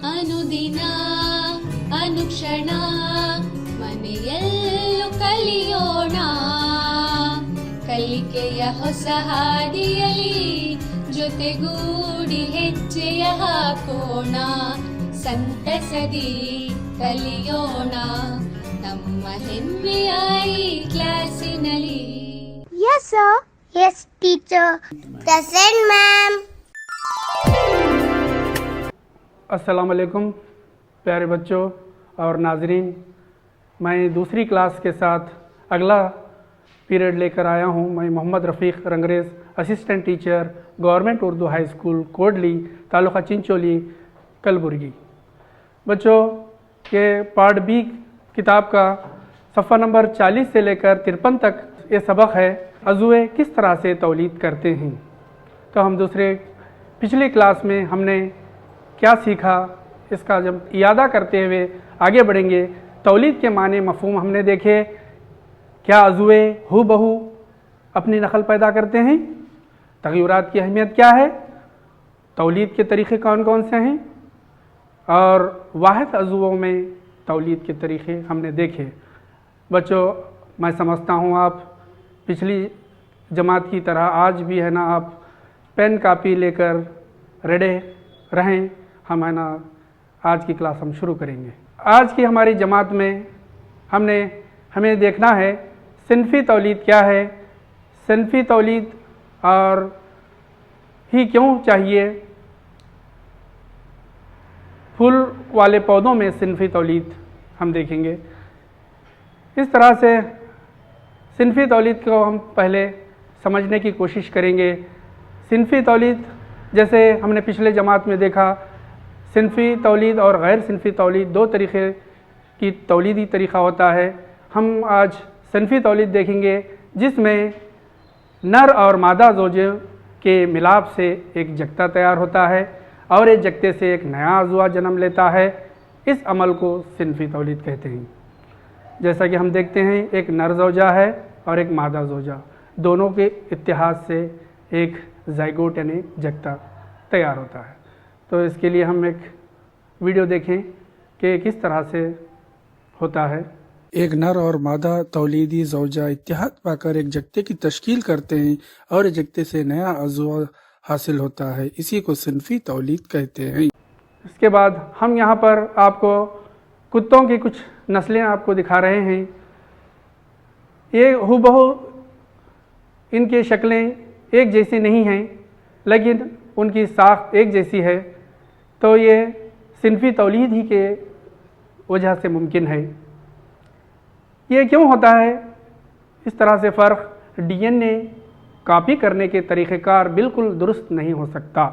ಅನುದಿನ ಅನುಕ್ಷಣ ಮನೆಯಲ್ಲೂ ಕಲಿಯೋಣ, ಕಲಿಕೆಯ ಹೊಸ ಹಾದಿಯಲಿ ಜೊತೆಗೂಡಿ ಹೆಜ್ಜೆಯ ಹಾಕೋಣ, ಸಂತಸದಿ ಕಲಿಯೋಣ ನಮ್ಮ ಹೆಮ್ಮೆಯ ಈ ಕ್ಲಾಸಿನಲ್ಲಿ. Yes sir. Yes teacher. Present ma'am. अस्सलाम वालेकुम प्यारे बच्चों और नाजरीन, मैं दूसरी क्लास के साथ अगला पीरियड लेकर आया हूँ. मैं Mohammad Rafiq Rangrez, assistant teacher, government Urdu high school Kodli, taluka Chincholi, Kalaburagi. बच्चों, ये पार्ट बी किताब का सफ़ा नंबर 40 से लेकर 53 तक ये सबक है, अज़ुए किस तरह से तौलीद करते हैं. तो हम पिछली क्लास में हमने क्या सीखा, इसका जब इयादा करते हुए आगे बढ़ेंगे. तौलीद के माने मफ़हूम हमने देखे. क्या अज़ुए हू बहू अपनी नकल पैदा करते हैं? तग़य्युरात की अहमियत क्या है? तौलीद के तरीक़े कौन कौन से हैं? और वाहिद अज़ुओं में तौलीद के तरीक़े हमने देखे. बच्चों, मैं समझता हूँ आप पिछली जमात की तरह आज भी है ना, आप पेन कापी लेकर रेडे रहें. हम है ना आज की क्लास हम शुरू करेंगे. आज की हमारी जमात में हमें देखना है सिनफ़ी तौलीद क्या है, सिनफ़ी तौलीद और ही क्यों चाहिए. फूल वाले पौधों में सिनफ़ी तौलीद हम देखेंगे. इस तरह से सिनफ़ी तौलीद को हम पहले समझने की कोशिश करेंगे. सिनफ़ी तौलीद जैसे हमने पिछले जमात में देखा, सिनफ़ी तौलीद और गैर सिनफ़ी तौलीद दो तरीक़े की तौलीदी तरीक़ा होता है. हम आज सिनफ़ी तौलीद देखेंगे जिसमें नर और मादा ज़ौजे के मिलाप से एक जगता तैयार होता है और एक जगते से एक नया अज़ुआ जन्म लेता है. इस अमल को सिनफ़ी तौलीद कहते हैं. जैसा कि हम देखते हैं, एक नर ज़ौजा है और एक मादा ज़ौजा, दोनों के इत्तेहाद से एक ज़ाइगोट यानी जगता तैयार होता है. तो इसके लिए हम एक वीडियो देखें कि किस तरह से होता है. एक नर और मादा तौलीदी ज़ौजा इत्तेहाद पाकर एक जगते की तश्कील करते हैं और एक जगते से नया अज़ुआ हासिल होता है. इसी को सिनफ़ी तौलीद कहते हैं. इसके बाद हम यहाँ पर आपको कुत्तों की कुछ नस्लें आपको दिखा रहे हैं. ये हूबहू इनकी शक्लें एक जैसी नहीं हैं, लेकिन उनकी साख्त एक जैसी है. तो ये सिनफ़ी तौलीद ही के वजह से मुमकिन है. ये क्यों होता है? इस तरह से फ़र्क DNA कॉपी करने के तरीक़ेकार बिल्कुल दुरुस्त नहीं हो सकता.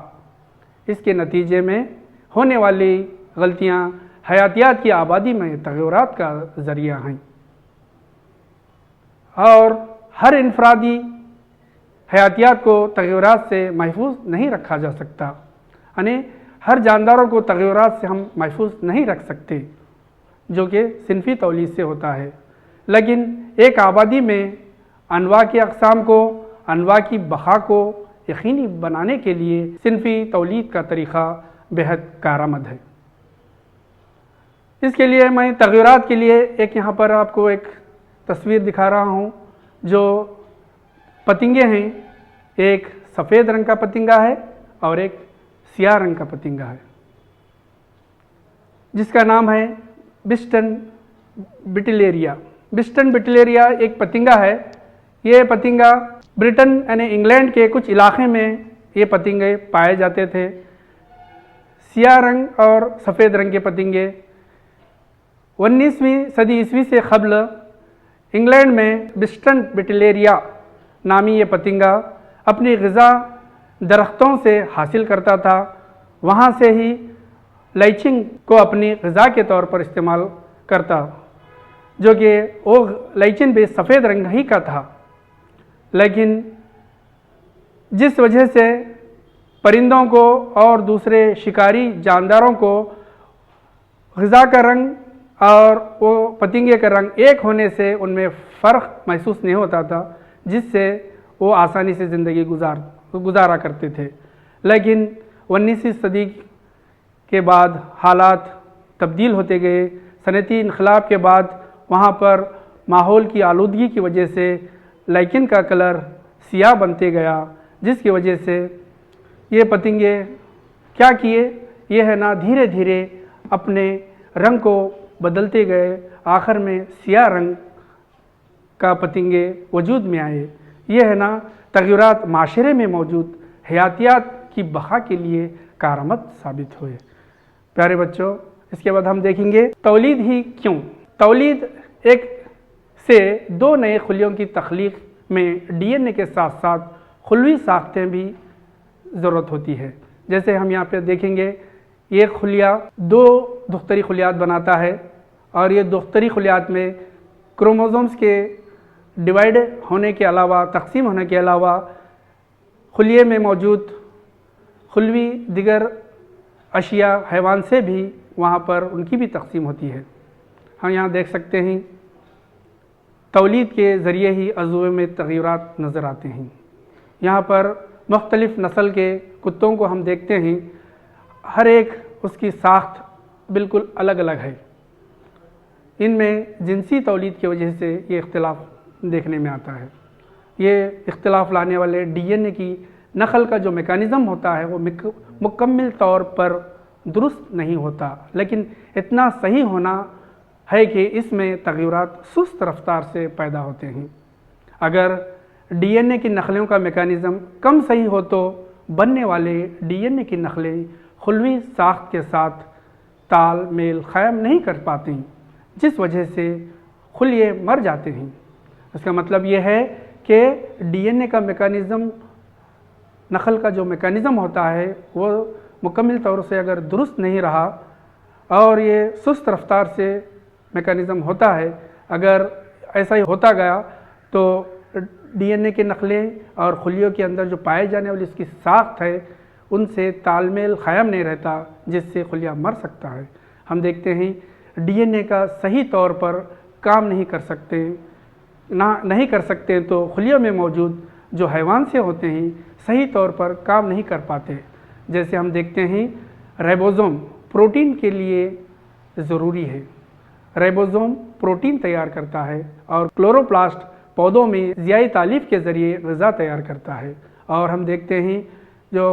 इसके नतीजे में होने वाली गलतियाँ हयातियात की आबादी में तग़य्युरात का ज़रिया हैं और हर इनफरादी हयातियात को तग़य्युरात से महफूज नहीं रखा जा सकता. यानी हर जानदारों को तग़य्युरात से हम महफूज नहीं रख सकते, जो कि सिनफ़ी तौलीद से होता है. लेकिन एक आबादी में अनवा की अक़साम को, अनवा की बक़ा को यकीनी बनाने के लिए सिनफ़ी तौलीद का तरीक़ा बेहद कारआमद है. इसके लिए मैं तग़य्युरात के लिए एक यहाँ पर आपको एक तस्वीर दिखा रहा हूँ. जो पतिंगे हैं, एक सफ़ेद रंग का पतिंगा है और एक सियाह रंग का पतिंगा है, जिसका नाम है बिस्टन बिटिलेरिया. बिस्टन बिटिलेरिया एक पतिंगा है. ये पतिंगा ब्रिटेन यानी इंग्लैंड के कुछ इलाक़े में ये पतिंगे पाए जाते थे. सियाह रंग और सफ़ेद रंग के पतिंगे 19वीं सदी ईस्वी से क़ब्ल इंग्लैंड में बिस्टन बिटिलेरिया नामी ये पतिंगा अपनी ग़िज़ा दरख्तों से हासिल करता था. वहाँ से ही लाइचिंग को अपनी ग़िज़ा के तौर पर इस्तेमाल करता, जो कि वो लाइचिन भी सफ़ेद रंग ही का था. लेकिन जिस वजह से परिंदों को और दूसरे शिकारी जानदारों को ग़िज़ा का रंग और वो पतिंगे का रंग एक होने से उनमें फ़र्क महसूस नहीं होता था, जिससे वो आसानी से ज़िंदगी गुजारा करते थे. लेकिन 19वीं सदी کے بعد حالات تبدیل ہوتے گئے. صنعتی انقلاب کے بعد وہاں پر ماحول کی آلودگی کی وجہ سے لائکن کا کلر سیاہ بنتے گیا، جس کی وجہ سے یہ پتنگے کیا کیے، یہ ہے نا دھیرے دھیرے اپنے رنگ کو بدلتے گئے، آخر میں سیاہ رنگ کا پتنگے وجود میں آئے. یہ ہے نا تغیرات معاشرے میں موجود حیاتیات کی بقا کے لیے کارآمد ثابت ہوئے. پیارے بچوں، اس کے بعد ہم دیکھیں گے تولید ہی کیوں. تولید ایک سے دو نئے خلیوں کی تخلیق میں ڈی این اے کے ساتھ ساتھ خلوی ساختیں بھی ضرورت ہوتی ہے. جیسے ہم یہاں پہ دیکھیں گے ایک خلیہ دو دختری خلیات بناتا ہے، اور یہ دختری خلیات میں کروموزومز کے ڈیوائڈ ہونے کے علاوہ، تقسیم ہونے کے علاوہ خلیے میں موجود خلوی دیگر اشیاء حیوان سے بھی وہاں پر ان کی بھی تقسیم ہوتی ہے. ہم یہاں دیکھ سکتے ہیں تولید کے ذریعے ہی عضو میں تغیرات نظر آتے ہیں. یہاں پر مختلف نسل کے کتوں کو ہم دیکھتے ہیں، ہر ایک اس کی ساخت بالکل الگ الگ ہے. ان میں جنسی تولید کی وجہ سے یہ اختلاف دیکھنے میں آتا ہے. یہ اختلاف لانے والے ڈی این اے کی نقل کا جو میکانزم ہوتا ہے وہ مکمل طور پر درست نہیں ہوتا، لیکن اتنا صحیح ہونا ہے کہ اس میں تغیرات سست رفتار سے پیدا ہوتے ہیں. اگر ڈی این اے کی نقلوں کا میکانزم کم صحیح ہو تو بننے والے ڈی این اے کی نقلیں خلوی ساخت کے ساتھ تال میل قائم نہیں کر پاتے، جس وجہ سے خلیے مر جاتے ہیں. اس کا مطلب یہ ہے کہ ڈی این اے کا میکانزم، نقل کا جو میکانزم ہوتا ہے وہ مکمل طور سے اگر درست نہیں رہا اور یہ سست رفتار سے میکانزم ہوتا ہے، اگر ایسا ہی ہوتا گیا تو ڈی این اے کے نقلیں اور خلیوں کے اندر جو پائے جانے والی اس کی ساخت ہے ان سے تال میل قائم نہیں رہتا، جس سے خلیہ مر سکتا ہے. ہم دیکھتے ہیں ڈی این اے کا صحیح طور پر کام نہیں کر سکتے تو خلیوں میں موجود جو حیوان سے ہوتے ہیں صحیح طور پر کام نہیں کر پاتے. جیسے ہم دیکھتے ہیں ریبوزوم پروٹین کے لیے ضروری ہے. ریبوزوم پروٹین تیار کرتا ہے اور کلوروپلاسٹ پودوں میں ضیائی تالیف کے ذریعے غذا تیار کرتا ہے. اور ہم دیکھتے ہیں جو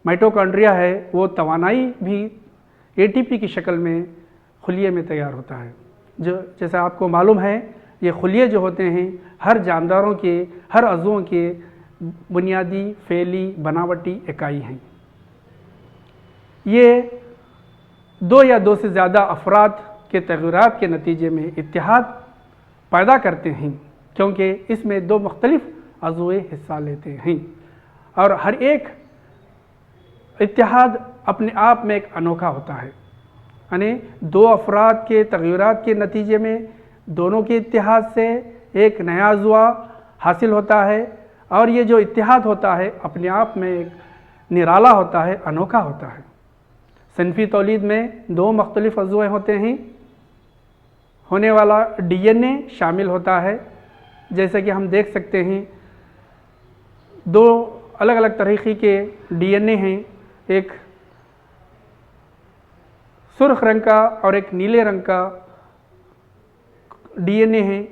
مائٹوکانڈریا ہے وہ توانائی بھی اے ٹی پی کی شکل میں خلیے میں تیار ہوتا ہے. جیسا آپ کو معلوم ہے یہ خلیے جو ہوتے ہیں ہر جانداروں کے، ہر عضووں کے بنیادی فعلی بناوٹی اکائی ہیں. یہ دو یا دو سے زیادہ افراد کے تغیرات کے نتیجے میں اتحاد پیدا کرتے ہیں، کیونکہ اس میں دو مختلف عضوے حصہ لیتے ہیں اور ہر ایک اتحاد اپنے آپ میں ایک انوکھا ہوتا ہے. یعنی دو افراد کے تغیرات کے نتیجے میں دونوں کے اتحاد سے ایک نیا عضو حاصل ہوتا ہے، اور یہ جو اتحاد ہوتا ہے اپنے آپ میں ایک نرالا ہوتا ہے، انوکھا ہوتا ہے. صنفی تولید میں دو مختلف عضوے ہوتے ہیں، ہونے والا ڈی این اے شامل ہوتا ہے. جیسے کہ ہم دیکھ سکتے ہیں دو الگ الگ طریقے کے ڈی این اے ہیں، ایک سرخ رنگ کا اور ایک نیلے رنگ کا ڈی این اے ہے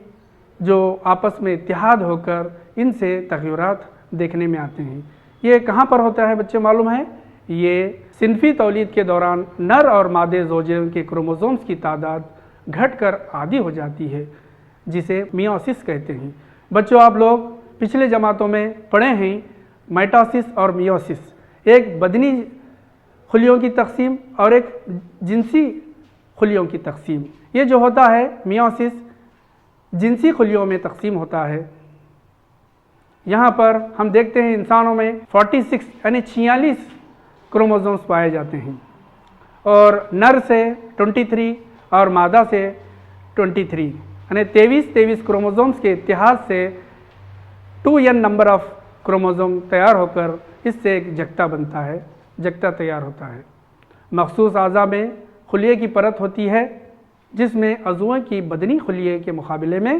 جو آپس میں اتحاد ہو کر ان سے تغیرات دیکھنے میں آتے ہیں. یہ کہاں پر ہوتا ہے بچے معلوم ہے؟ یہ صنفی تولید کے دوران نر اور مادے زوجین کے کروموزومز کی تعداد گھٹ کر آدھی ہو جاتی ہے، جسے میوسس کہتے ہیں. بچوں آپ لوگ پچھلے جماعتوں میں پڑھے ہیں مائٹوسس اور میوسس، ایک بدنی خلیوں کی تقسیم اور ایک جنسی خلیوں کی تقسیم. یہ جو ہوتا ہے میوسس جنسی خلیوں میں تقسیم ہوتا ہے. یہاں پر ہم دیکھتے ہیں انسانوں میں 46 یعنی 46 کروموزومز پائے جاتے ہیں، اور نر سے 23 اور مادہ سے 23 یعنی 23 کروموزومز کے اتحاد سے 2n نمبر آف کروموزوم تیار ہو کر اس سے ایک جگتا بنتا ہے، جگتا تیار ہوتا ہے. مخصوص اعضاء میں خلیے کی پرت ہوتی ہے جس میں عضووں کی بدنی خلیے کے مقابلے میں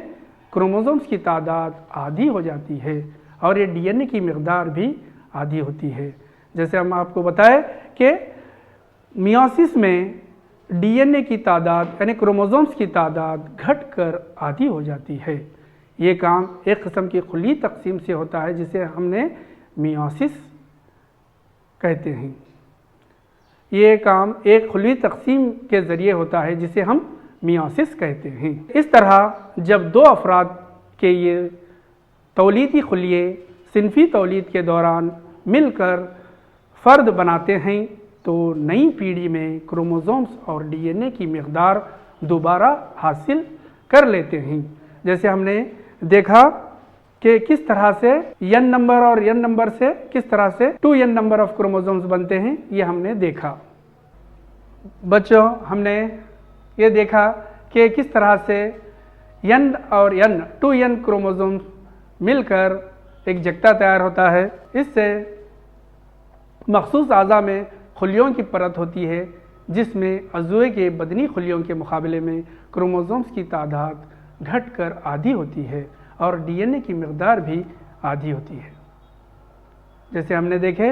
کروموزومز کی تعداد آدھی ہو جاتی ہے اور یہ ڈی این اے کی مقدار بھی آدھی ہوتی ہے. جیسے ہم آپ کو بتائے کہ मियोसिस में डीएनए की तादाद यानी क्रोमोसोम्स की तादाद घट कर आधी हो जाती है। ये काम एक किस्म की खुली तकसीम से होता है जिसे हमने मियोसिस कहते हैं। ये काम एक खुली तकसीम के ज़रिए होता है जिसे हम मियोसिस कहते हैं। इस तरह जब दो अफराद के ये तौलीदी खुलिये सिनफी तौलीद के दौरान मिलकर फ़र्द बनाते हैं तो नई पीढ़ी में क्रोमोसोम्स और डीएनए की मकदार दोबारा हासिल कर लेते हैं। जैसे हमने देखा कि किस तरह से n नंबर और n नंबर से किस तरह से 2n नंबर ऑफ क्रोमोसोम्स बनते हैं, ये हमने देखा। बच्चों, हमने ये देखा कि किस तरह से n और n 2n क्रोमोसोम्स मिलकर एक जगता तैयार होता है। इससे मखसूस आज़ा में खुलियों की परत होती है जिसमें अज़ुए के बदनी खुलियों के मुकाबले में क्रोमोसोम्स की तादाद घटकर आधी होती है और डीएनए की मकदार भी आधी होती है। जैसे हमने देखे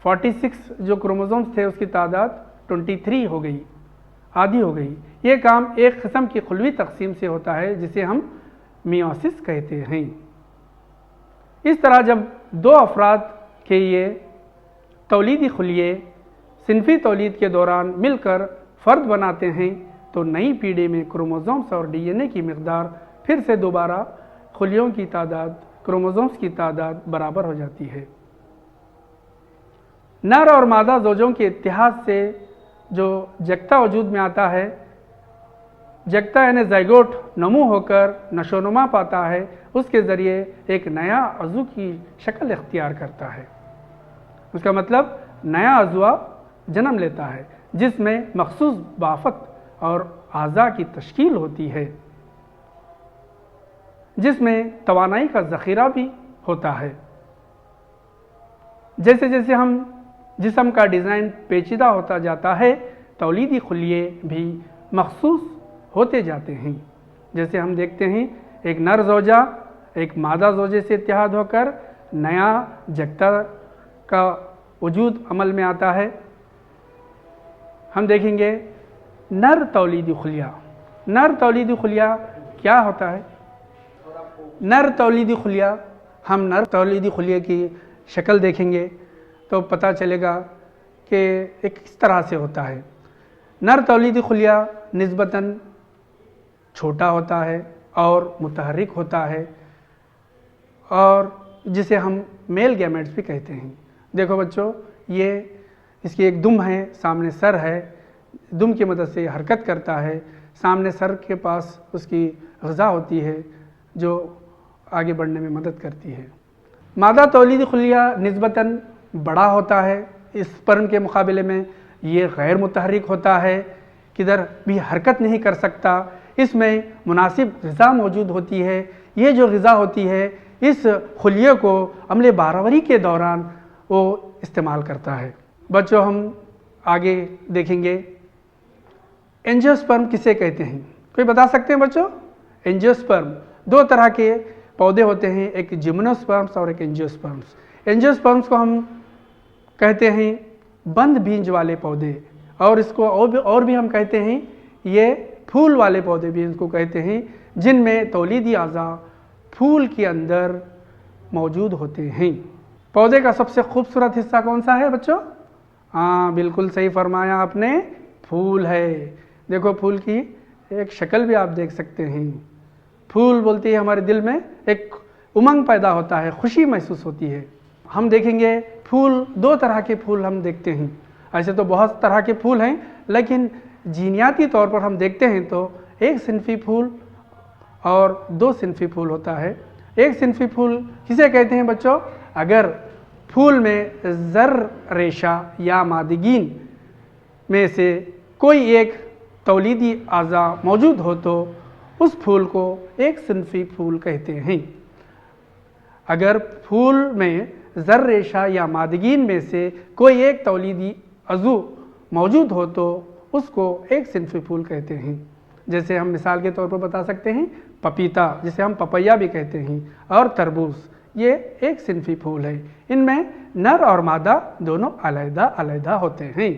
46 जो क्रोमोसोम्स थे उसकी तादाद 23 हो गई, आधी हो गई। ये काम एक किस्म की खुलवी तकसीम से होता है जिसे हम मियोसिस कहते हैं। इस तरह जब दो अफराद के ये तौलीदी खुलिये सिनफी तौलीद के दौरान मिलकर फ़र्द बनाते हैं तो नई पीढ़ी में क्रोमोसोम्स और डीएनए की मकदार फिर से दोबारा खुलियों की तादाद क्रोमोसोम्स की तादाद बराबर हो जाती है। नर और मादा ज़ौजों के इत्तिहाद से जो जगता वजूद में आता है, जगता यानी ज़ाइगोट नमू होकर नशोनुमा पाता है, उसके ज़रिए एक नया अज़ू की शक्ल इख्तियार करता है। उसका मतलब नया अज़ुआ जन्म लेता है जिसमें मखसूस बाफत और आज़ा की तश्कील होती है, जिसमें तवानाई का ज़ख़ीरा भी होता है। जैसे जैसे हम जिस्म का डिज़ाइन पेचीदा होता जाता है, तौलीदी खुलिये भी मखसूस होते जाते हैं। जैसे हम देखते हैं एक नर ज़ौजा एक मादा ज़ौजे से इत्तिहाद होकर नया जगता का वजूद अमल में आता है। हम देखेंगे नर तौलीदी खुलिया। नर तौलीदी खुलिया क्या होता है? नर तौलीदी खुलिया, हम नर तौलीदी खुलिया की शक्ल देखेंगे तो पता चलेगा कि एक किस तरह से होता है। नर तौलीदी खुलिया निस्बतन छोटा होता है और मुतहर्रिक होता है और जिसे हम मेल गैमेट्स भी कहते हैं। देखो बच्चों, ये इसकी एक दुम है, सामने सर है, दुम की मदद से हरकत करता है। सामने सर के पास उसकी ग़िज़ा होती है जो आगे बढ़ने में मदद करती है। मादा तौलीदी खुलिया निस्बतन बड़ा होता है, इस स्पर्म के मुकाबले में ये गैर मुतहर्रिक होता है, किधर भी हरकत नहीं कर सकता। इसमें मुनासिब ग़िज़ा मौजूद होती है। ये जो ग़िज़ा होती है इस खुलिये को अमले बारहवरी के दौरान वो इस्तेमाल करता है। बच्चों, हम आगे देखेंगे एंजियोस्पर्म किसे कहते हैं? कोई बता सकते हैं बच्चों? एंजियोस्पर्म दो तरह के पौधे होते हैं, एक जिम्नोस्पर्म्स और एक एंजियोस्पर्म्स। एंजियोस्पर्म्स को हम कहते हैं बंद बीज वाले पौधे, और इसको और भी हम कहते हैं ये फूल वाले पौधे भी इसको कहते हैं, जिनमें तौलीदी आज़ा फूल के अंदर मौजूद होते हैं। पौधे का सबसे खूबसूरत हिस्सा कौन सा है बच्चों? हाँ, बिल्कुल सही फरमाया आपने, फूल है। देखो, फूल की एक शक्ल भी आप देख सकते हैं। फूल बोलते ही हमारे दिल में एक उमंग पैदा होता है, खुशी महसूस होती है। हम देखेंगे फूल, दो तरह के फूल हम देखते हैं। ऐसे तो बहुत तरह के फूल हैं, लेकिन जीनियाती तौर पर हम देखते हैं तो एक सिनफी फूल और दो सिनफी फूल होता है। एक सिनफी फूल किसे कहते हैं बच्चों? अगर फूल में ज़र रेशा या मादगीन में से कोई एक तौलीदी आज़ा मौजूद हो तो उस फूल को एक सिनफी फूल कहते हैं। अगर फूल में ज़र रेशा या मादगीन में से कोई एक तौलीदी अज़ू मौजूद हो तो उसको एक सिनफी फूल कहते हैं। जैसे हम मिसाल के तौर पर बता सकते हैं पपीता, जिसे हम पपैया भी कहते हैं, और तरबूज, ये एक सिनफी फूल है। इनमें नर और मादा दोनों अलहदा अलहदा होते हैं।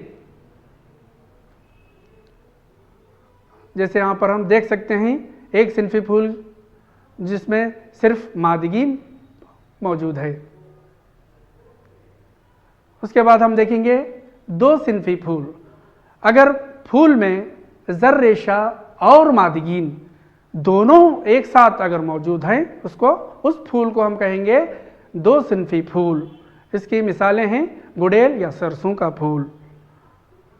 जैसे यहाँ पर हम देख सकते हैं एक सिनफी फूल जिसमें सिर्फ मादगीन मौजूद है। उसके बाद हम देखेंगे दो सिनफी फूल। अगर फूल में ज़र रेशा और मादगीन दोनों एक साथ अगर मौजूद हैं उसको उस फूल को हम कहेंगे दो सिनफी फूल। इसकी मिसालें हैं गुड़ेल या सरसों का फूल।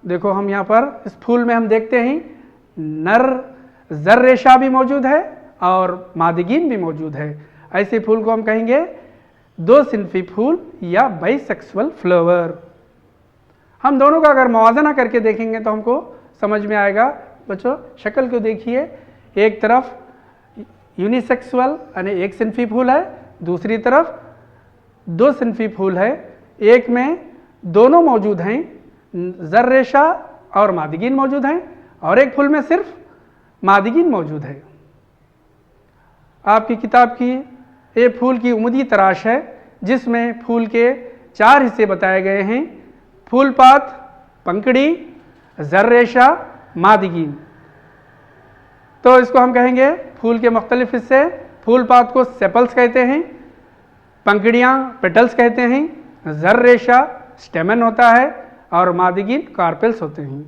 देखो हम यहाँ पर इस फूल में हम देखते हैं नर ज़र रेशा भी मौजूद है और मादगीन भी मौजूद है। ऐसे फूल को हम कहेंगे दो सिनफी फूल या बाइसेक्सुअल फ्लावर। हम दोनों का अगर मवाजना करके देखेंगे तो हमको समझ में आएगा। बच्चों शक्ल को देखिए, एक तरफ यूनिसेक्सुअल यानी एक सिनफी फूल है, दूसरी तरफ दो सिनफी फूल है। एक में दोनों मौजूद हैं, ज़र रेशा और मादगीन मौजूद हैं, और एक फूल में सिर्फ मादगीन मौजूद है। आपकी किताब की ये फूल की उम्दी तराश है जिसमें फूल के 4 हिस्से बताए गए हैं: फूल पात, पंखड़ी, ज़र रेशा, मादगीन। तो इसको हम कहेंगे फूल के मुख्तलिफ हिस्से। फूल पात को सेपल्स कहते हैं, पंखड़ियाँ पेटल्स कहते हैं, ज़र रेशा स्टेमन होता है और मादगीन कार्पेल्स होते हैं।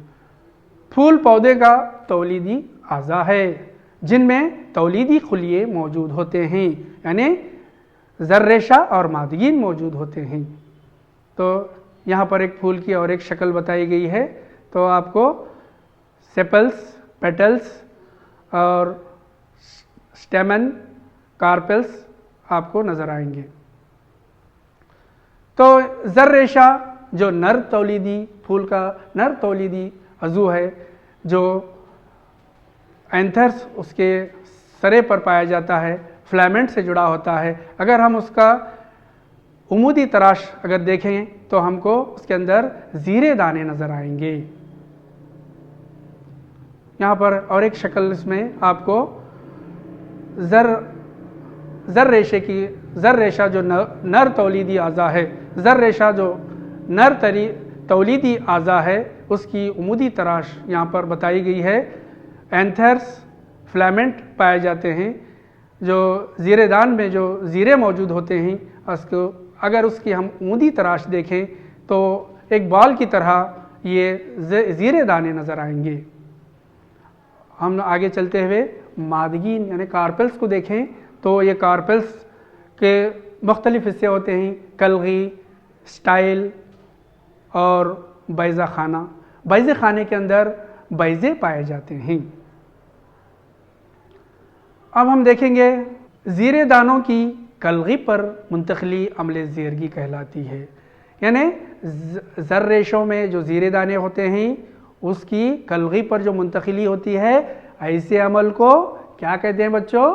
फूल पौधे का तौलीदी आज़ा है जिनमें तौलीदी खुलिये मौजूद होते हैं, यानी ज़र रेशा और मादगीन मौजूद होते हैं। तो यहाँ पर एक फूल की और एक शक्ल बताई गई है। तो आपको सेपल्स, पेटल्स और स्टेमन, कार्पेल्स आपको नज़र आएंगे। तो ज़र रेशा जो नर तौलीदी फूल का नर तौलीदी अज़ू है, जो एंथर्स उसके सरे पर पाया जाता है, फिलामेंट से जुड़ा होता है। अगर हम उसका उमूदी तराश अगर देखें तो हमको उसके अंदर ज़ीरे दाने नज़र आएंगे। यहाँ पर और एक शक्ल इसमें आपको ज़र रेशा जो नर तौलीदी आज़ा है, ज़र रेशा जो नर तौलीदी आज़ा है, उसकी उमूदी तराश यहाँ पर बताई गई है। एंथर्स, फिलामेंट पाए जाते हैं, जो ज़ीरेदान में जो ज़ीरे मौजूद होते हैं, उसको अगर उसकी हम उमूदी तराश देखें तो एक बॉल की तरह ये ज़ीरे दाने नज़र आएंगे। हम आगे चलते हुए मादगीन यानी कार्पेल्स को देखें तो ये कार्पेल्स के मुख्तलिफ हिस्से होते हैं: कलगी, स्टाइल और बैज़ा खाना। बैज़े खाने के अंदर बैज़े पाए जाते हैं। अब हम देखेंगे ज़ीरे दानों की कलगी पर मुंतकली अमले ज़ेरगी कहलाती है, यानी ज़र रेशों में जो ज़ीरे दाने होते हैं उसकी कलगी पर जो मुंतकली होती है, ऐसे अमल को क्या कहते हैं बच्चों?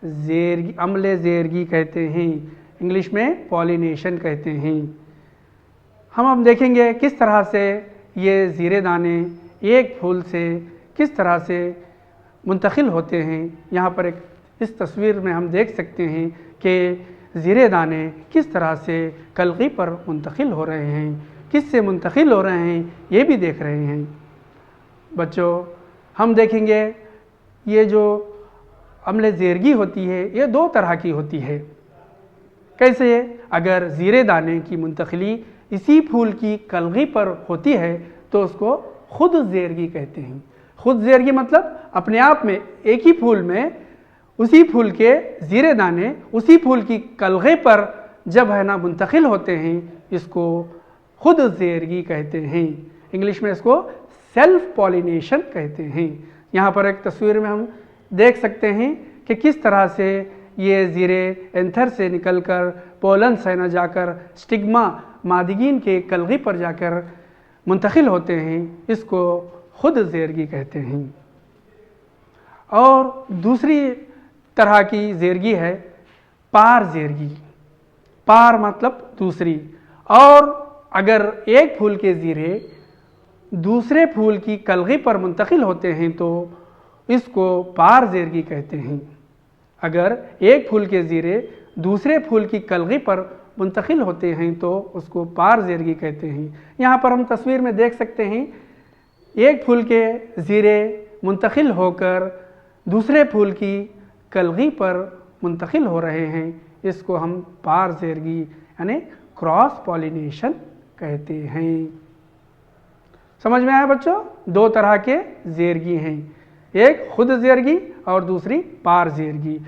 ज़ेरगी, अमले ज़ेरगी कहते हैं। इंग्लिश में पॉलिनेशन कहते हैं। हम देखेंगे किस तरह से ये ज़ीरे दाने एक फूल से किस तरह से मुंतकिल होते हैं। यहाँ पर एक इस तस्वीर में हम देख सकते हैं कि ज़ीरे दाने किस तरह से कलगी पर मुंतकिल हो रहे हैं, किस से मुंतकिल हो रहे हैं ये भी देख रहे हैं। बच्चों हम देखेंगे ये जो अमले ज़ेरगी होती है ये 2 तरह की होती है। कैसे? अगर ज़ीरे दाने की मुंतकिली इसी फूल की कलगी पर होती है तो उसको खुद ज़ेरगी कहते हैं। खुद ज़ेरगी मतलब अपने आप में एक ही फूल में उसी फूल के ज़ीरे दाने उसी फूल की कलगे पर जब है ना मुंतकिल होते हैं, इसको खुद ज़ेरगी कहते हैं। इंग्लिश में इसको सेल्फ पॉलिनेशन कहते हैं। यहाँ पर एक तस्वीर में हम देख सकते हैं कि किस तरह से ये ज़ीरे एंथर से निकलकर पोलन से न जाकर स्टिग्मा मादगीन के कलगी पर जाकर मुंतकिल होते हैं, इसको खुद ज़ेरगी कहते हैं। और दूसरी तरह की ज़ेरगी है पार ज़ेरगी। पार मतलब दूसरी। और अगर एक फूल के ज़ीरे दूसरे फूल की कलगी पर मुंतकिल होते हैं तो इसको पार ज़ेरगी कहते हैं। अगर एक फूल के ज़ीरे दूसरे फूल की कलगी पर मुंतकिल होते हैं तो उसको पारजेरगी कहते हैं। यहाँ पर हम तस्वीर में देख सकते हैं एक फूल के ज़ीरे मुंतकिल होकर दूसरे फूल की कलगी पर मुंतकिल हो रहे हैं, इसको हम पारजेरगी यानी क्रॉस पॉलिनेशन कहते हैं। समझ में आया बच्चों? दो तरह के ज़ेरगी हैं, एक खुद ज़ेरगी और दूसरी पारजेरगी।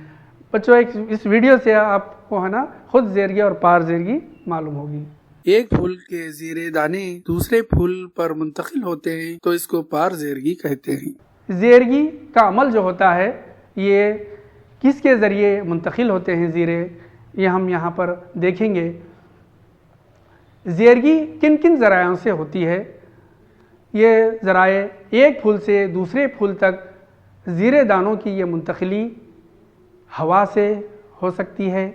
बच्चों इस वीडियो से आपको है ना खुद ज़ेरगी और पारजेरगी मालूम होगी। एक फूल के ज़ीरे दाने दूसरे फूल पर मुंतकिल होते हैं तो इसको पारजेरगी कहते हैं। ज़ेरगी का अमल जो होता है ये किसके ज़रिए मुंतकिल होते हैं ज़ीरे, ये हम यहाँ पर देखेंगे। ज़ेरगी किन किन ज़रायों से होती है? ये ज़राए एक फूल से दूसरे फूल तक ज़ीरे दानों की ये मुंतकिली हवा से हो सकती है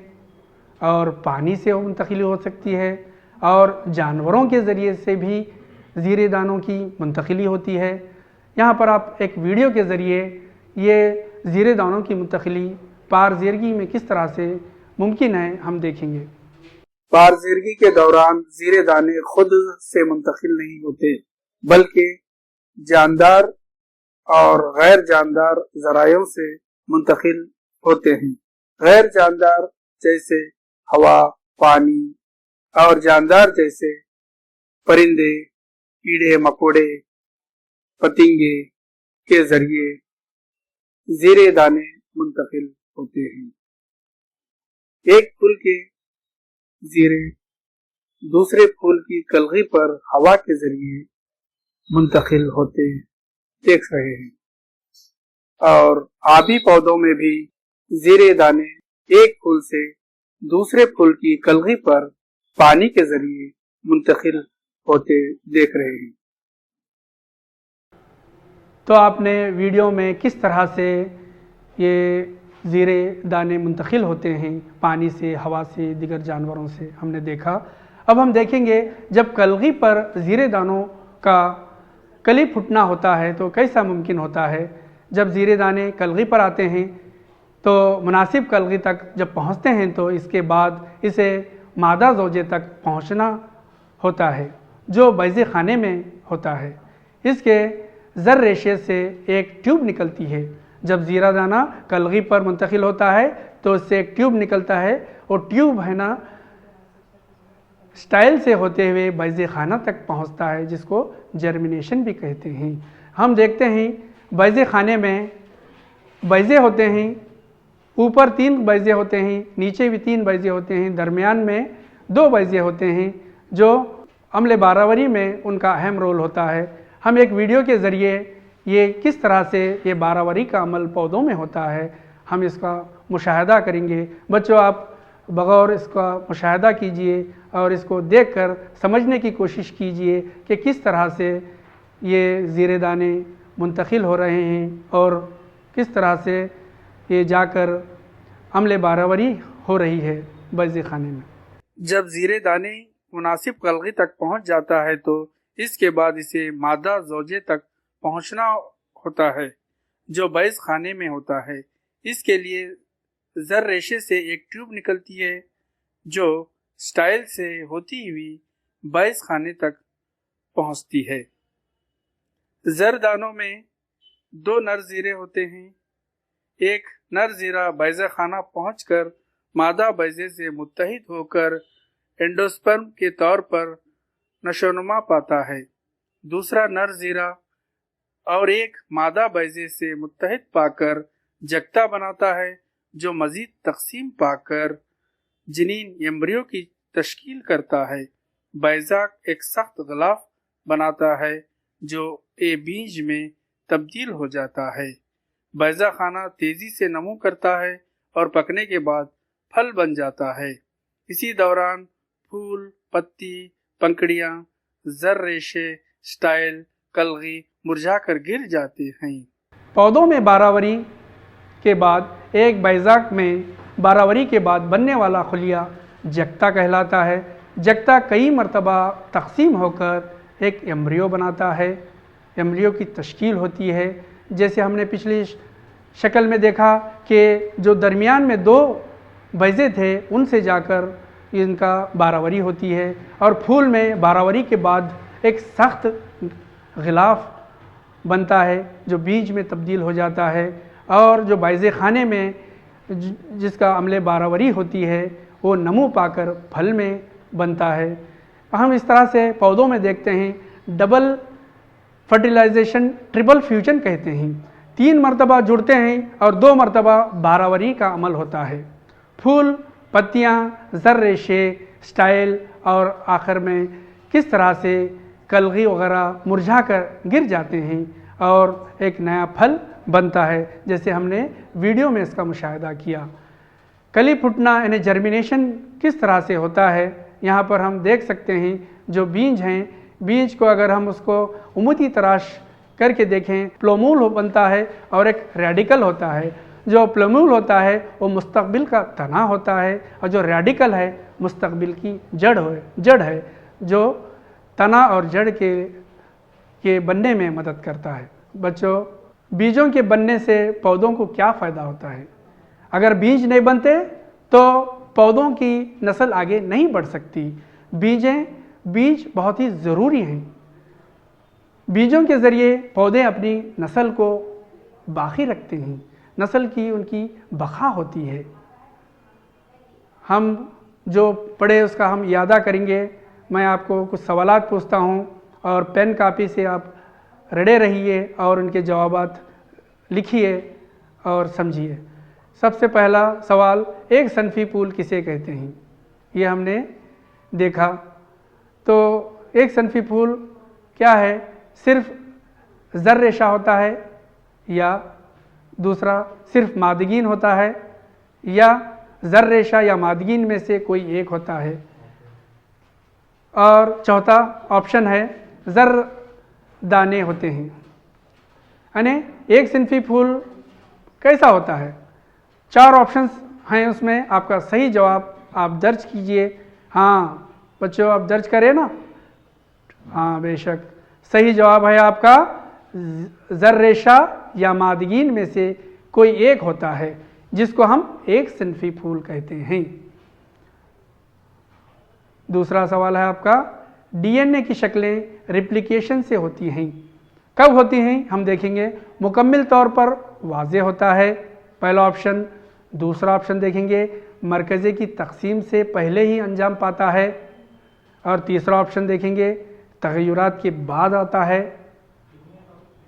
और पानी से मुंतकिली हो सकती है और जानवरों के ज़रिए से भी ज़ीरे दानों की मुंतकिली होती है। यहाँ पर आप एक वीडियो के ज़रिए ये ज़ीरे दानों की मुंतकिली पारजेरगी में किस तरह से मुमकिन है हम देखेंगे। पारजेरगी के दौरान ज़ीरे दाने खुद से मुंतकिल नहीं होते बल्कि जानदार और गैर जानदार ज़रायों से मुंतकिल होते हैं। गैर जानदार जैसे हवा, पानी और जानदार जैसे परिंदे, कीड़े मकोड़े, पतंगे के जरिए ज़ीरे दाने मुंतकिल होते हैं। एक फूल के ज़ीरे दूसरे फूल की कलगी पर हवा के जरिए मुंतकिल होते देख रहे हैं और आबी पौधों में भी ज़ीरे दाने एक फूल से दूसरे फूल की कलगी पर पानी के जरिए मुंतकिल होते देख रहे हैं। तो आपने वीडियो में किस तरह से ये ज़ीरे दाने मुंतकिल होते हैं पानी से, हवा से, दीगर जानवरों से हमने देखा। अब हम देखेंगे जब कलगी पर ज़ीरे दानों का कली फुटना होता है तो कैसा मुमकिन होता है। जब ज़ीरे दाने कलगी पर आते हैं तो मुनासिब कलगी तक जब पहुंचते हैं तो इसके बाद इसे मादा ज़ौजे तक पहुंचना होता है जो बैज़े खाने में होता है। इसके ज़र रेशे से एक ट्यूब निकलती है। जब ज़ीरा दाना कलगी पर मुंतकिल होता है तो इससे एक ट्यूब निकलता है और ट्यूब है ना स्टाइल से होते हुए बैज़े खाना तक पहुंचता है जिसको जर्मिनेशन भी कहते हैं। हम देखते हैं बैज़े खाने में बैज़े होते हैं, ऊपर 3 बैज़े होते हैं, नीचे भी 3 बैज़े होते हैं, दरमियान में 2 बैज़े होते हैं जो अम्ल बारावरी में उनका अहम रोल होता है। हम एक वीडियो के ज़रिए ये किस तरह से ये बारावरी का अमल पौधों में होता है हम इसका मुशाहदा करेंगे। बच्चों आप बगौर इसका मुशाहदा कीजिए और इसको देखकर समझने की कोशिश कीजिए कि किस तरह से ये ज़ीरे दाने मुंतकिल हो रहे हैं और किस तरह से ये जाकर अम्ल बारावरी हो रही है बैज़े खाने में। जब ज़ीरे दाने मुनासिब कलगी तक पहुंच जाता है तो इसके बाद इसे मादा ज़ौजे तक पहुंचना होता है जो बैज़ खाने में होता है। इसके लिए ज़र रेशे से एक ट्यूब निकलती है जो स्टाइल से होती हुई बैज़ खाने तक पहुंचती है। ज़र दानों में 2 नर ज़ीरे होते हैं। एक नर ज़ीरा बैज़े खाना पहुंचकर मादा बैज़े से मुत्तहिद होकर एंडोस्पर्म के तौर पर नशोनुमा पाता है। दूसरा नर ज़ीरा और एक मादा बैज़े से मुत्तहिद पाकर जगता बनाता है जो मज़ीद तक़सीम पाकर जनीन एम्ब्रियो की तश्कील करता है। बैज़ा एक सख्त ग़िलाफ़ बनाता है जो ए बीज में तब्दील हो जाता है। बैज़ा खाना तेज़ी से नमू करता है और पकने के बाद फल बन जाता है। इसी दौरान फूल, पत्ती, पंखड़ियाँ, ज़र रेशे, स्टाइल, कलगी मुरझाकर गिर जाते हैं। पौधों में बारावरी के बाद एक बैज़ाक में बारावरी के बाद बनने वाला खुलिया जगता कहलाता है। जगता कई मरतबा तक़सीम होकर एक एम्ब्रियो बनाता है। एम्ब्रियो की तश्कील होती है। जैसे हमने पिछली शक्ल में देखा कि जो दरमियान में 2 बैजे थे उनसे जाकर इनका बारावरी होती है, और फूल में बारावरी के बाद एक सख्त गिलाफ बनता है जो बीज में तब्दील हो जाता है, और जो बैजे खाने में जिसका अमले बारावरी होती है वो नमू पाकर फल में बनता है। हम इस तरह से पौधों में देखते हैं डबल फर्टिलाइजेशन, ट्रिपल फ्यूजन कहते हैं। 3 मरतबा जुड़ते हैं और 2 मरतबा बारावरी का अमल होता है। फूल, पत्तियाँ, ज़र रेशे, स्टाइल और आखिर में किस तरह से कलगी वगैरह मुरझा कर गिर जाते हैं और एक नया फल बनता है, जैसे हमने वीडियो में इसका मुशाहिदा किया। कली फुटना यानी जर्मिनेशन किस तरह से होता है, यहाँ पर हम देख सकते हैं। जो बीज हैं, बीज को अगर हम उसको उम्मती तराश करके देखें, प्लोमूल बनता है और एक रेडिकल होता है। जो प्लोमूल होता है वो मुस्तकबिल का तना होता है, और जो रेडिकल है मुस्तकबिल की जड़ है जो तना और जड़ के बनने में मदद करता है। बच्चों, बीजों के बनने से पौधों को क्या फ़ायदा होता है? अगर बीज नहीं बनते तो पौधों की नस्ल आगे नहीं बढ़ सकती। बीज बहुत ही ज़रूरी हैं। बीजों के ज़रिए पौधे अपनी नस्ल को बाकी रखते हैं, नस्ल की उनकी बका होती है। हम जो पढ़े उसका हम यादा करेंगे। मैं आपको कुछ सवालात पूछता हूँ और पेन कापी से आप रड़े रहिए और उनके जवाबात लिखिए और समझिए। सबसे पहला सवाल, एक सनफी फूल किसे कहते हैं? ये हमने देखा। तो एक सनफी फूल क्या है? सिर्फ ज़र रेशा होता है, या दूसरा सिर्फ मादगीन होता है, या ज़र रेशा या मादगीन में से कोई एक होता है, और चौथा ऑप्शन है ज़र दाने होते हैं। यानी एक सिनफी फूल कैसा होता है? 4 ऑप्शंस हैं उसमें। आपका सही जवाब आप दर्ज कीजिए। हाँ बच्चों, आप दर्ज करें ना? हाँ बेशक, सही जवाब है आपका ज़र रेशा या मादगीन में से कोई एक होता है, जिसको हम एक सिनफी फूल कहते हैं। दूसरा सवाल है आपका, डीएनए की शक्लें रिप्लिकेशन से होती हैं। कब होती हैं हम देखेंगे। मुकम्मल तौर पर वाज़े होता है, पहला ऑप्शन। दूसरा ऑप्शन देखेंगे, मरकज़े की तक़सीम से पहले ही अंजाम पाता है, और तीसरा ऑप्शन देखेंगे, तग़य्युरात के बाद आता है,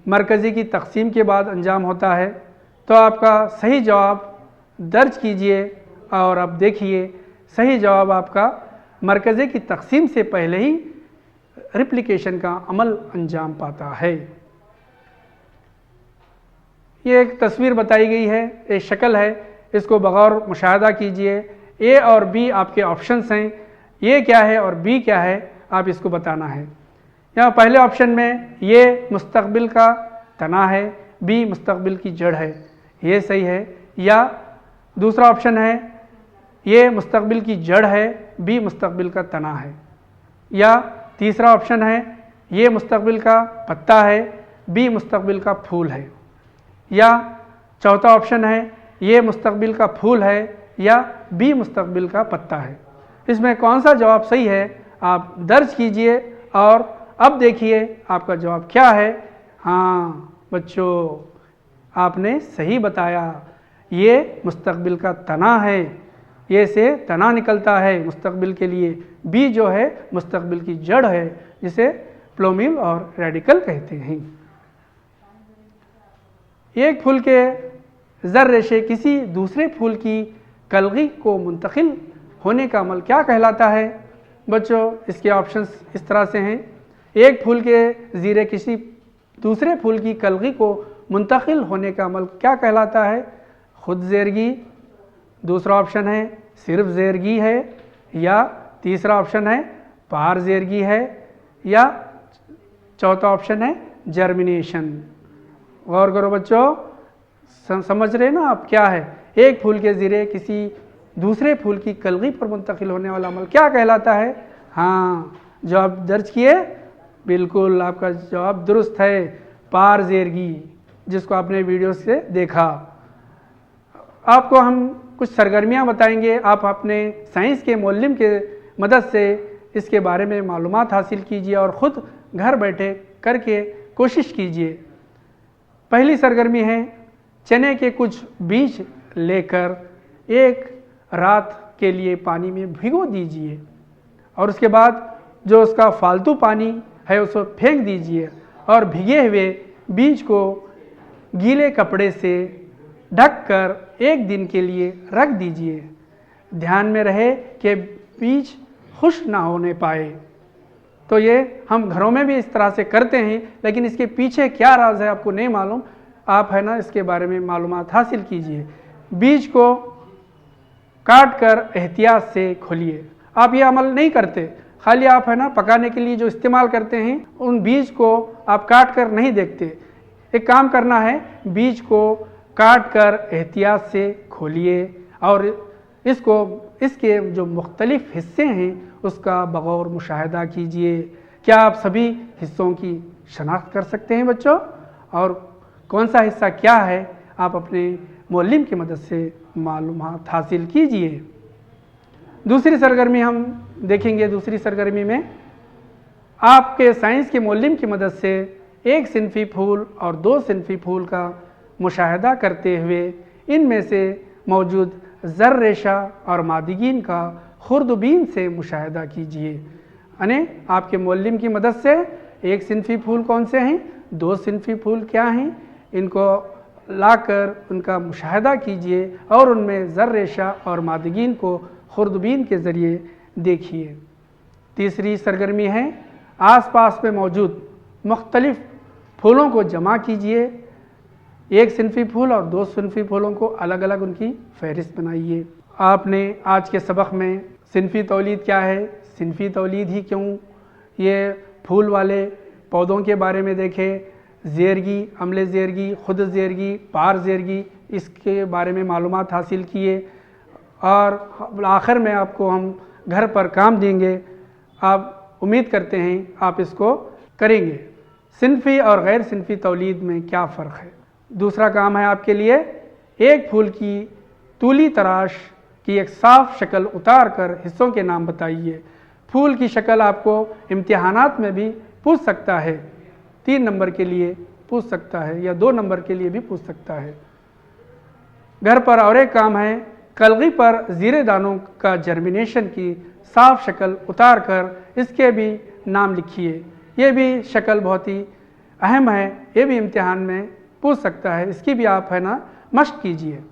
मरकज़ी की तक़सीम के बाद अंजाम होता है। तो आपका सही जवाब दर्ज कीजिए और आप देखिए, सही जवाब आपका मरकज़े की तक़सीम से पहले ही रिप्लिकेशन का अमल अंजाम पाता है। ये एक तस्वीर बताई गई है, एक शक्ल है, इसको बगौर मुशाहदा कीजिए। ए और बी आपके ऑप्शंस हैं। ये क्या है और बी क्या है, आप इसको बताना है। यहाँ पहले ऑप्शन में ये मुस्तकबिल का तना है, बी मुस्तकबिल की जड़ है, ये सही है। या दूसरा ऑप्शन है ये मुस्तकबिल की जड़ है, बी मुस्तकबिल का तना है। या तीसरा ऑप्शन है ये मुस्तकबिल का पत्ता है, बी मुस्तकबिल का फूल है। या चौथा ऑप्शन है ये मुस्तकबिल का फूल है, या बी मुस्तकबिल का पत्ता है। इसमें कौन सा जवाब सही है आप दर्ज कीजिए, और अब देखिए आपका जवाब क्या है। हाँ बच्चों, आपने सही बताया, ये मुस्तकबिल का तना है, ये से तना निकलता है मुस्तकबिल के लिए। बी जो है मुस्तकबिल की जड़ है, जिसे प्लोमिल और रेडिकल कहते हैं। एक फूल के ज़र रेशे किसी दूसरे फूल की कलगी को मुंतकिल होने का अमल क्या कहलाता है? बच्चों, इसके ऑप्शंस इस तरह से हैं। एक फूल के ज़ीरे किसी दूसरे फूल की कलगी को मुंतकिल होने का अमल क्या कहलाता है? खुद ज़ेरगी। दूसरा ऑप्शन है सिर्फ ज़ेरगी है, या तीसरा ऑप्शन है पार ज़ेरगी है, या चौथा ऑप्शन है जर्मिनेशन। गौर करो बच्चों, समझ रहे ना आप क्या है? एक फूल के ज़ीरे किसी दूसरे फूल की कलगी पर मुंतकिल होने वाला अमल क्या कहलाता है? हाँ, जवाब दर्ज किए, बिल्कुल आपका जवाब दुरुस्त है, पार ज़ेरगी, जिसको आपने वीडियो से देखा। आपको हम कुछ सरगर्मियाँ बताएंगे। आप अपने साइंस के मुअल्लिम के मदद से इसके बारे में मालूमात हासिल कीजिए और ख़ुद घर बैठे करके कोशिश कीजिए। पहली सरगर्मी है, चने के कुछ बीज लेकर एक रात के लिए पानी में भिगो दीजिए और उसके बाद जो उसका फालतू पानी है उसको फेंक दीजिए और भीगे हुए बीज को गीले कपड़े से ढककर एक दिन के लिए रख दीजिए। ध्यान में रहे कि बीज खुश्क ना होने पाए। तो ये हम घरों में भी इस तरह से करते हैं, लेकिन इसके पीछे क्या राज है आपको नहीं मालूम। आप है ना इसके बारे में मालूमात हासिल कीजिए। बीज को काट कर एहतियात से खोलिए। आप ये अमल नहीं करते, खाली आप है ना पकाने के लिए जो इस्तेमाल करते हैं उन बीज को आप काट कर नहीं देखते। एक काम करना है, बीज को काट कर एहतियात से खोलिए और इसके जो मुख्तलिफ हिस्से हैं उसका बगौर मुशाहिदा कीजिए। क्या आप सभी हिस्सों की शनाख्त कर सकते हैं बच्चों? और कौन सा हिस्सा क्या है आप अपने मुअल्लिम की मदद से मालूमात हासिल कीजिए। दूसरी सरगर्मी हम देखेंगे। दूसरी सरगर्मी में आपके साइंस के मुअल्लिम की मदद से एक सिनफी फूल और दो सिनफी फूल का मुशाहिदा करते हुए इनमें से मौजूद ज़र रेशा और मादिगीन का खुर्दबीन से मुशाहिदा कीजिए। यानी आपके मुअल्लिम की मदद से एक सिनफी फूल कौन से हैं, दो सिनफी फूल क्या हैं, इनको लाकर उनका मुशाहिदा कीजिए और उनमें ज़र रेशा और मादिगीन को खुर्दबीन के ज़रिए देखिए। तीसरी सरगर्मी है, आसपास में मौजूद मुख्तलिफ फूलों को जमा कीजिए। एक सिनफी फूल और दो सिनफी फूलों को अलग अलग उनकी फहरिस्त बनाइए। आपने आज के सबक में सिनफी तौलीद क्या है, सिनफी तौलीद ही क्यों, ये फूल वाले पौधों के बारे में देखे, ज़ेरगी, अम्ले ज़ेरगी, खुद ज़ेरगी, पार ज़ेरगी, इसके बारे में मालूमात हासिल किए और आखिर में आपको हम घर पर काम देंगे। आप उम्मीद करते हैं आप इसको करेंगे। सिनफी और गैर सिनफी तौलीद में क्या फ़र्क है। दूसरा काम है आपके लिए, एक फूल की तूली तराश की एक साफ शक्ल उतार कर हिस्सों के नाम बताइए। फूल की शक्ल आपको इम्तिहानात में भी पूछ सकता है, 3 नंबर के लिए पूछ सकता है या 2 नंबर के लिए भी पूछ सकता है। घर पर और एक काम है, कलगी पर ज़ीरे दानों का जर्मिनेशन की साफ शक्ल उतार कर इसके भी नाम लिखिए। ये भी शक्ल बहुत ही अहम है, ये भी इम्तिहान में पूछ सकता है, इसकी भी आप है ना मश्क कीजिए।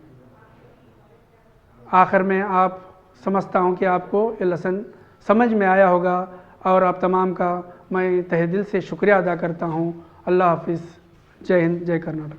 आखिर में आप समझता हूँ कि आपको ये लेसन समझ में आया होगा और आप तमाम का मैं तहे दिल से शुक्रिया अदा करता हूँ। अल्लाह हाफिज़। जय हिंद, जय कर्नाटक।